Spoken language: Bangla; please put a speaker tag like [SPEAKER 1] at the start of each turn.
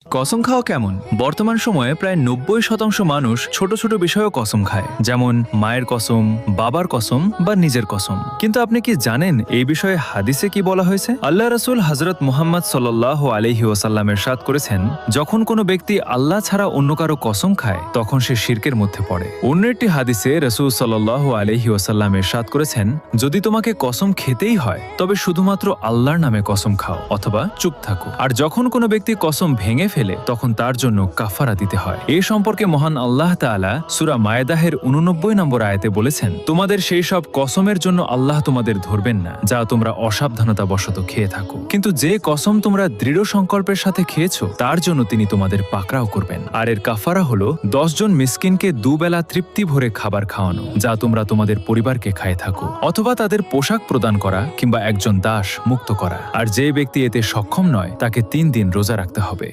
[SPEAKER 1] কসম খাওয়া কেমন? বর্তমান সময়ে প্রায় ৯০% মানুষ ছোট ছোট বিষয়েও কসম খায়, যেমন মায়ের কসম, বাবার কসম বা নিজের কসম। কিন্তু আপনি কি জানেন এই বিষয়ে হাদিসে কি বলা হয়েছে? আল্লাহ রাসূল হযরত মুহাম্মদ সাল্লাল্লাহু আলাইহি ওয়াসাল্লাম ইরশাদ করেছেন, যখন কোনো ব্যক্তি আল্লাহ ছাড়া অন্য কারো কসম খায় তখন সে শিরকের মধ্যে পড়ে। অন্য একটি হাদিসে রাসূল সাল্লাল্লাহু আলাইহি ওয়াসাল্লাম ইরশাদ করেছেন, যদি তোমাকে কসম খেতেই হয় তবে শুধুমাত্র আল্লাহর নামে কসম খাও অথবা চুপ থাকো। আর যখন কোনো ব্যক্তি কসম ভেঙে ফেলে তখন তার জন্য কাফারা দিতে হয়। এই সম্পর্কে মহান আল্লাহ তাআলা সূরা মায়েদাহের 89 নম্বর আয়াতে বলেছেন, তোমাদের সেই সব কসমের জন্য আল্লাহ তোমাদের ধরবেন না যা তোমরা অসাবধানতাবশত খেয়ে থাকো, কিন্তু যে কসম তোমরা দৃঢ় সংকল্পের সাথে খেয়েছো তার জন্য তিনি তোমাদের পাকড়াও করবেন। আর এর কাফারা হলো 10 জন মিসকিনকে দুবেলা তৃপ্তি ভরে খাবার খাওয়ানো, যা তোমরা তোমাদের পরিবারকে খায় থাকো, অথবা তাদের পোশাক প্রদান করা কিংবা একজন দাস মুক্ত করা। আর যে ব্যক্তি এতে সক্ষম নয় তাকে 3 দিন রোজা রাখতে হবে।